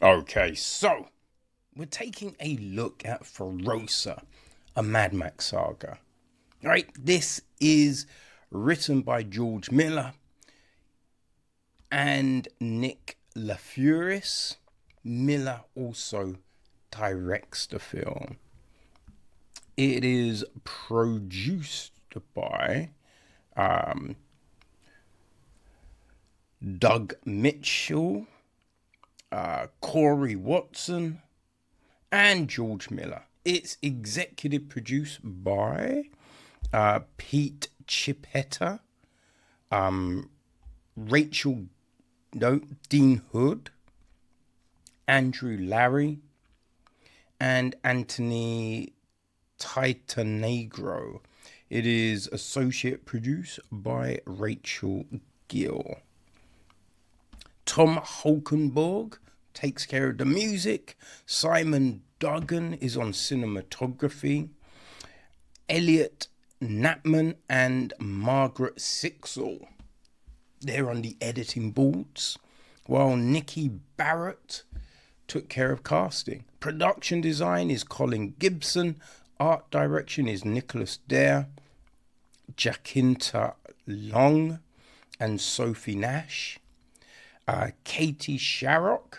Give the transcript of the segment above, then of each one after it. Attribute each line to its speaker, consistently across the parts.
Speaker 1: Okay, so we're taking a look at Furiosa, a Mad Max Saga. Right, this is written by George Miller and Nico Lathouris. Miller also directs the film. It is produced by Doug Mitchell, Corey Watson, and George Miller. It's executive produced by Pete Chippetta, Dean Hood, Andrew Larry, and Anthony Titanegro. It is associate produced by Rachel Gill. Tom Holkenborg takes care of the music. Simon Duggan is on cinematography. Elliot Knapman and Margaret Sixel, they're on the editing boards, while Nikki Barrett took care of casting. Production design is Colin Gibson. Art direction is Nicholas Dare, Jacinta Long, and Sophie Nash. Katie Sharrock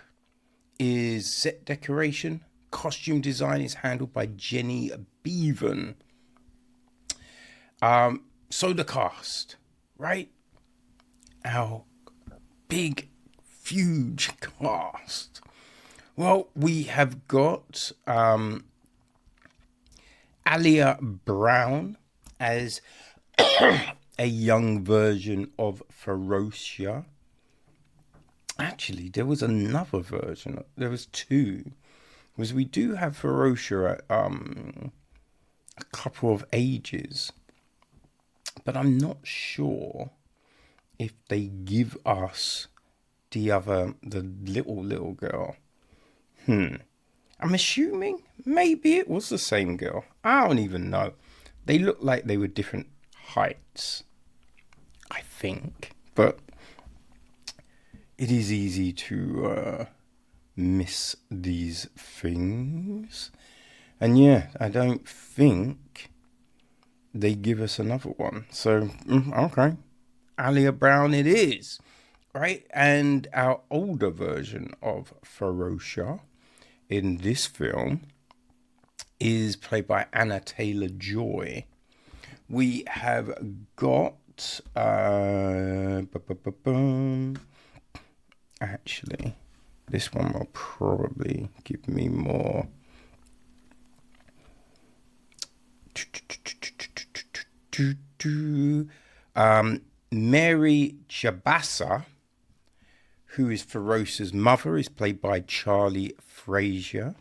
Speaker 1: is set decoration. Costume design is handled by Jenny Beavan. So the cast, right? Our big, huge cast. Well, we have got Alyla Browne as a young version of Furiosa. Actually, there was another version. There was two. Because we do have Furiosa at a couple of ages. But I'm not sure if they give us the little girl. I'm assuming maybe it was the same girl. I don't even know. They look like they were different heights, I think. But it is easy to miss these things. And yeah, I don't think they give us another one. So, okay. Alyla Browne it is. Right? And our older version of Furiosa in this film is played by Anya Taylor-Joy. We have got... Actually, this one will probably give me more... Mary Jabassa, who is Furiosa's mother, is played by Charlie Frazier.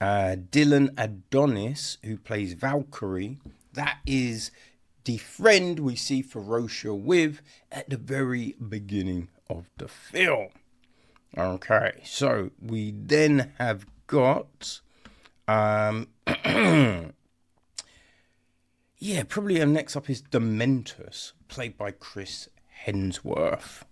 Speaker 1: Dylan Adonis, who plays Valkyrie, that is the friend we see Furiosa with at the very beginning of the film. Okay, so we then have got... yeah, probably next up is Dementus, played by Chris Hemsworth.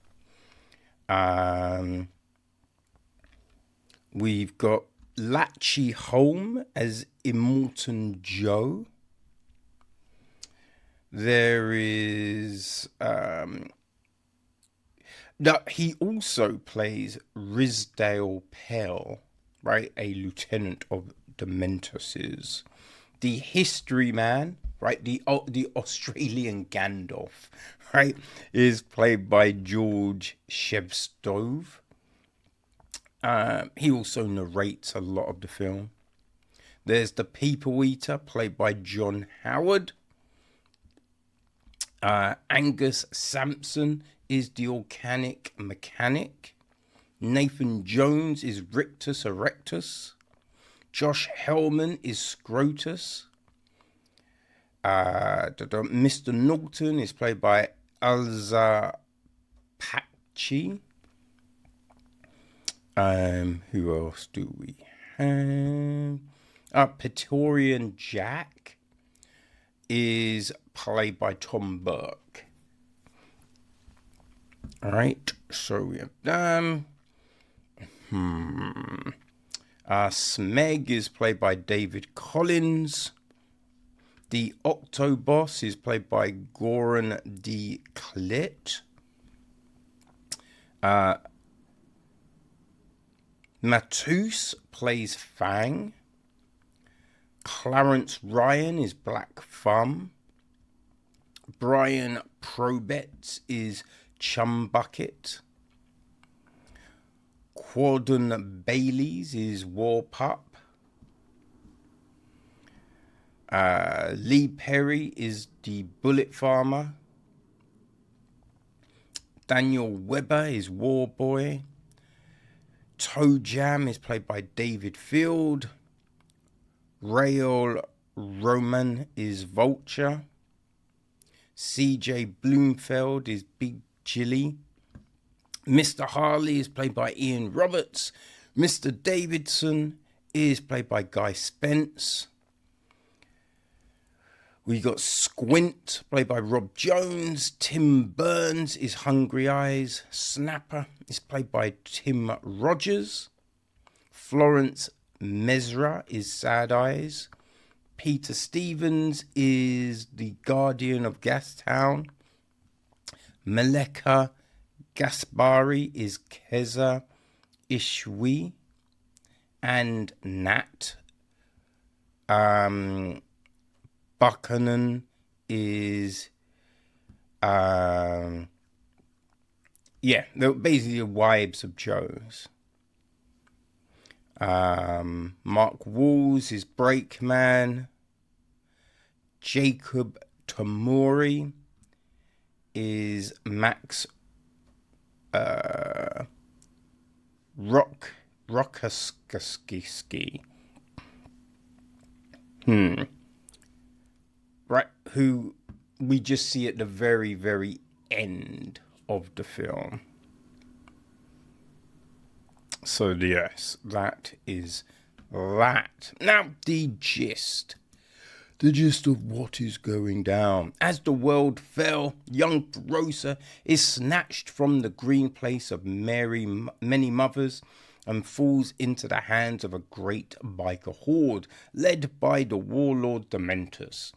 Speaker 1: We've got Lachie Holm as Immortan Joe. There is... he also plays Rizdale Pell, right? A lieutenant of Dementus's. The history man, right? The Australian Gandalf, right? Is played by George Shevstov. He also narrates a lot of the film. There's the People Eater, played by John Howard. Angus Sampson is the Organic Mechanic. Nathan Jones is Rictus Erectus. Josh Hellman is Scrotus. Mr. Norton is played by Alza Pachi. Who else do we have? Praetorian Jack is played by Tom Burke. All right, so we have Smeg is played by David Collins. The Octoboss is played by Goran D. Clit. Matus plays Fang. Clarence Ryan is Black Thumb. Brian Probetz is Chumbucket. Quadden Baileys is Warpup. Lee Perry is the Bullet Farmer. Daniel Webber is Warboy. Toe Jam is played by David Field. Rael Roman is Vulture. CJ Bloomfeld is Big Chili. Mr. Harley is played by Ian Roberts. Mr. Davidson is played by Guy Spence. We got Squint, played by Rob Jones. Tim Burns is Hungry Eyes. Snapper is played by Tim Rogers. Florence Mesra is Sad Eyes. Peter Stevens is the Guardian of Gastown. Maleka Gaspari is Keza Ishwi. And Nat Buchanan is they're basically the wives of Joe's. Mark Walls is Breakman. Jacob Tamori is Max Rockaski. Right, who we just see at the very, very end of the film. So yes, that is that. Now the gist of what is going down. As the world fell, young Furiosa is snatched from the green place of many mothers and falls into the hands of a great biker horde led by the warlord Dementus.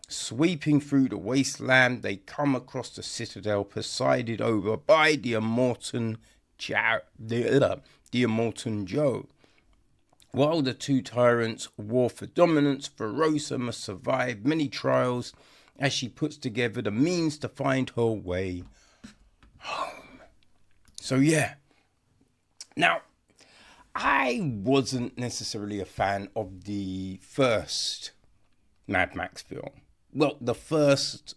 Speaker 1: Sweeping through the wasteland, they come across the citadel presided over by the Immortan Joe. While the two tyrants war for dominance, Furiosa must survive many trials as she puts together the means to find her way home. So yeah. Now, I wasn't necessarily a fan of the first Mad Max film. Well, the first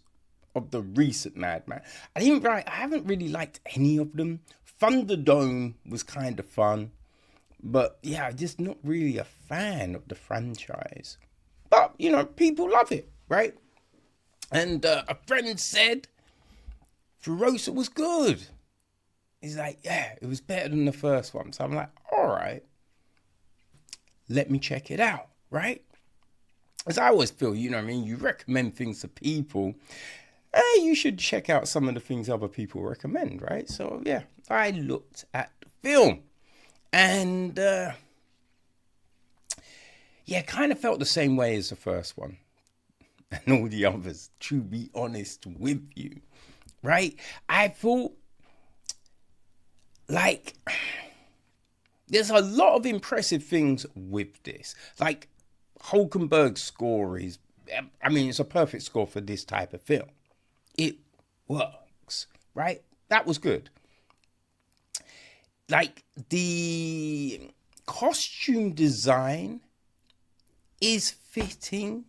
Speaker 1: of the recent Mad Max. I haven't really liked any of them. Thunderdome was kind of fun. But yeah, I'm just not really a fan of the franchise. But, people love it, right? And a friend said Furiosa was good. He's like, yeah, it was better than the first one. So I'm like, all right, let me check it out, right? As I always feel, you recommend things to people. You should check out some of the things other people recommend, right? So yeah, I looked at the film. And, kind of felt the same way as the first one. And all the others, to be honest with you. Right? I thought, there's a lot of impressive things with this. Like, Hulkenberg's score is, it's a perfect score for this type of film. It works, right? That was good. Like, the costume design is fitting.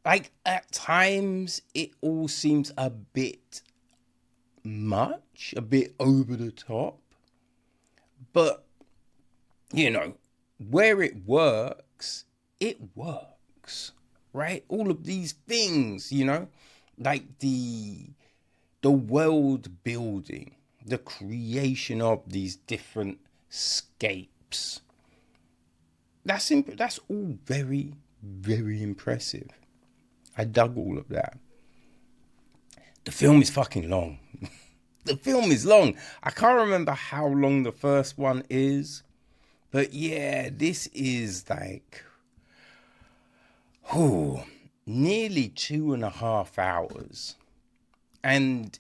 Speaker 1: Like, at times, it all seems a bit much, a bit over the top. But, where it works, right? All of these things, like the world building, the creation of these different scapes. That's all very, very impressive. I dug all of that. The film is fucking long. The film is long. I can't remember how long the first one is, but yeah, this is like, nearly 2.5 hours. And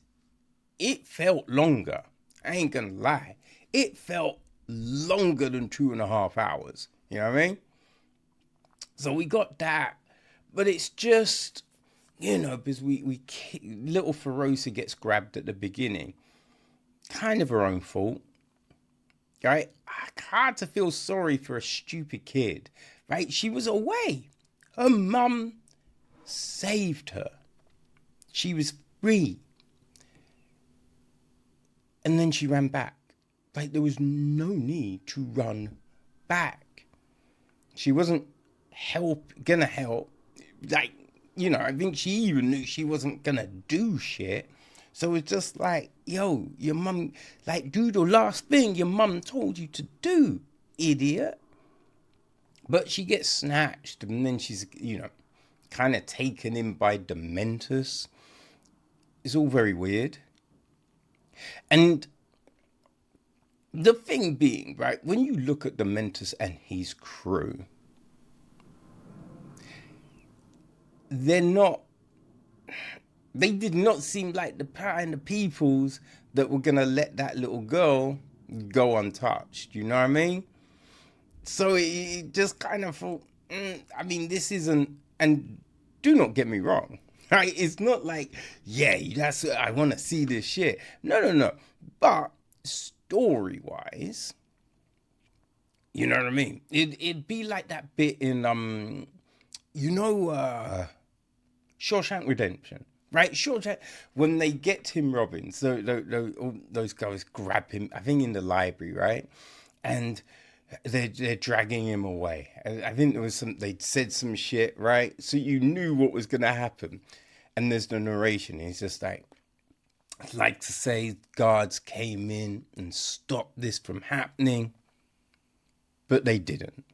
Speaker 1: it felt longer. I ain't gonna lie. It felt longer than 2.5 hours. You know what I mean? So we got that. But it's just, because little Furiosa gets grabbed at the beginning. Kind of her own fault. Right? Hard to feel sorry for a stupid kid. Right? She was away. Her mum saved her. She was free. And then she ran back. Like, there was no need to run back. She wasn't gonna help. Like, I think she even knew she wasn't gonna do shit. So it's just like, yo, your mum, like, do the last thing your mum told you to do, idiot. But she gets snatched, and then she's, kind of taken in by Dementus. It's all very weird. And the thing being, right, when you look at Dementus and his crew, they did not seem like the kind of peoples that were going to let that little girl go untouched. You know what I mean? So it just kind of thought, this isn't, and do not get me wrong, right? It's not like, yeah, I want to see this shit. No. But story-wise, you know what I mean? It'd be like that bit in, Shawshank Redemption, right? Shawshank, when they get Tim Robbins, so those guys grab him, I think in the library, right? And they're dragging him away. I think they'd said some shit, right? So you knew what was going to happen. And there's the narration. He's just like, I'd like to say guards came in and stopped this from happening, but they didn't.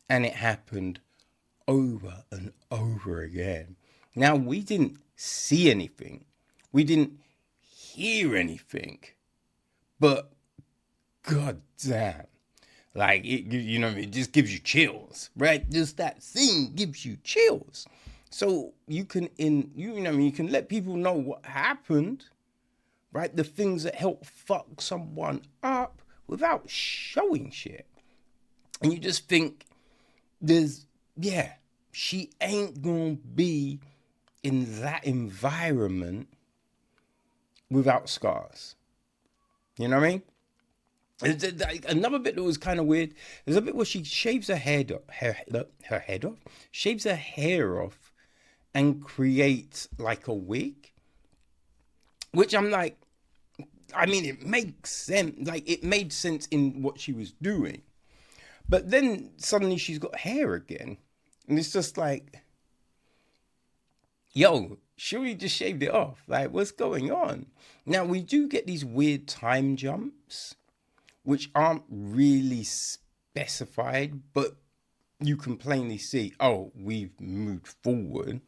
Speaker 1: And it happened over and over again. Now, we didn't see anything. We didn't hear anything. But god damn. Like, it just gives you chills, right? Just that thing gives you chills. So you can let people know what happened, right? The things that help fuck someone up without showing shit. And you just think she ain't gonna be in that environment without scars. You know what I mean? Another bit that was kind of weird. There's a bit where she shaves her head off, shaves her hair off, and creates like a wig. Which I'm like, it makes sense. Like, it made sense in what she was doing. But then suddenly she's got hair again. And it's just like, yo, surely you just shaved it off. Like, what's going on? Now, we do get these weird time jumps, which aren't really specified, but you can plainly see, oh, we've moved forward.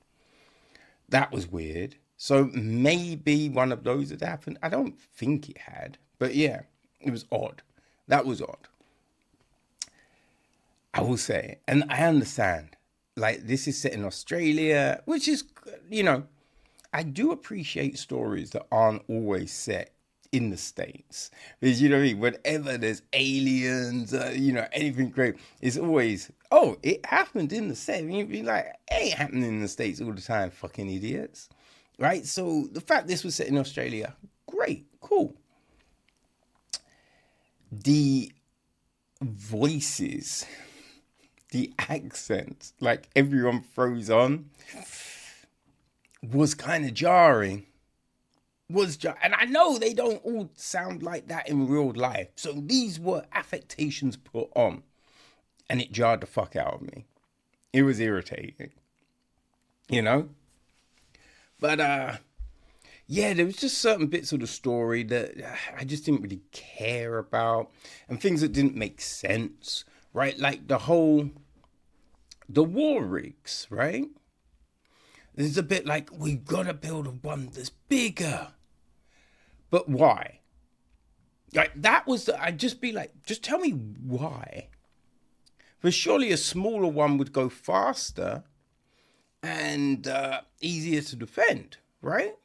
Speaker 1: That was weird. So maybe one of those had happened. I don't think it had. But yeah, it was odd. That was odd. I will say, and I understand, like, this is set in Australia, which is, I do appreciate stories that aren't always set in the States. Because, you know what I mean? Whenever there's aliens, anything great, it's always, oh, it happened in the States. And you'd be like, it ain't happening in the States all the time, fucking idiots. Right? So the fact this was set in Australia, great, cool. The voices, the accents, like everyone throws on, was kind of jarring. And I know they don't all sound like that in real life. So these were affectations put on. And it jarred the fuck out of me. It was irritating. But, there was just certain bits of the story that I just didn't really care about. And things that didn't make sense, right? Like the war rigs, right? There's a bit like, we gotta build one that's bigger. But why? Like, that was I'd just be like, just tell me why. But surely a smaller one would go faster and easier to defend, right?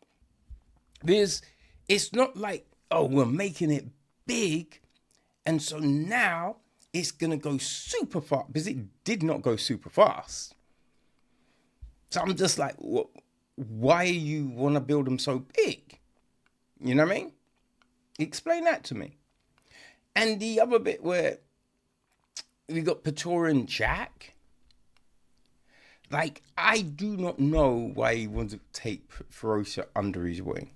Speaker 1: Because it's not like, oh, we're making it big, and so now it's going to go super fast, because it did not go super fast. So I'm just like, why you want to build them so big? You know what I mean? Explain that to me. And the other bit where we got Praetorian Jack, like, I do not know why he wanted to take Furiosa under his wing.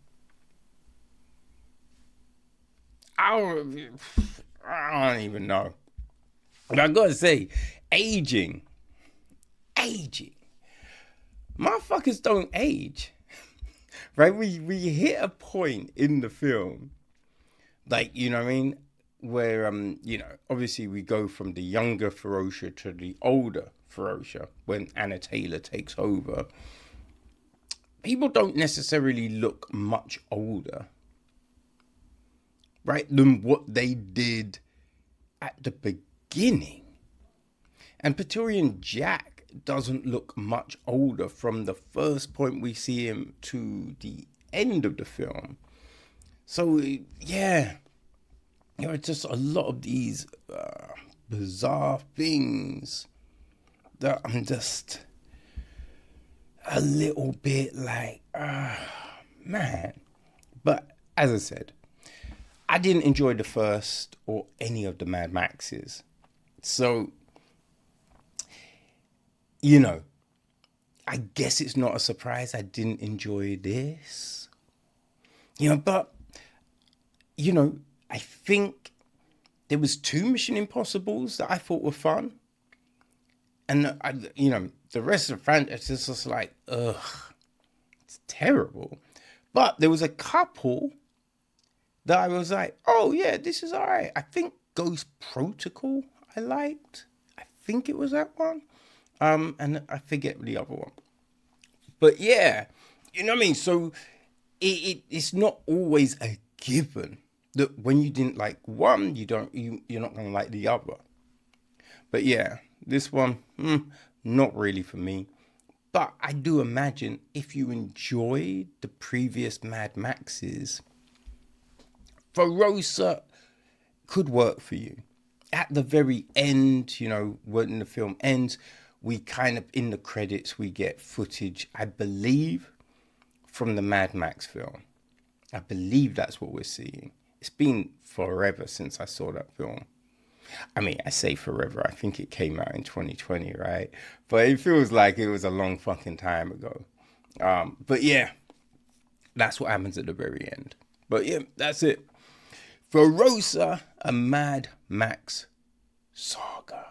Speaker 1: I don't even know. But I gotta say, aging. Motherfuckers don't age. Right? We hit a point in the film, like, you know what I mean, where obviously we go from the younger Furiosa to the older Furiosa when Anya Taylor takes over. People don't necessarily look much older, right, than what they did at the beginning. And Praetorian Jack doesn't look much older from the first point we see him to the end of the film. So, yeah, just a lot of these bizarre things that I'm just a little bit like, man. But as I said, I didn't enjoy the first or any of the Mad Maxes. So, I guess it's not a surprise I didn't enjoy this. But, I think there was 2 Mission Impossibles that I thought were fun. And, the rest of the franchise is just like, ugh, it's terrible. But there was a couple that I was like, oh, yeah, this is all right. I think Ghost Protocol I liked. I think it was that one. And I forget the other one. But, yeah, you know what I mean? So it's not always a given that when you didn't like one, you're not going to like the other. But, yeah, this one, not really for me. But I do imagine if you enjoyed the previous Mad Maxes, Furiosa could work for you. At the very end, when the film ends, we kind of, in the credits, we get footage, I believe, from the Mad Max film. I believe that's what we're seeing. It's been forever since I saw that film. I mean, I say forever. I think it came out in 2020, right? But it feels like it was a long fucking time ago. But yeah, that's what happens at the very end. But yeah, that's it. Furiosa, a Mad Max Saga.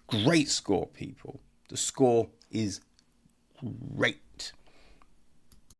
Speaker 1: Great score, people. The score is great.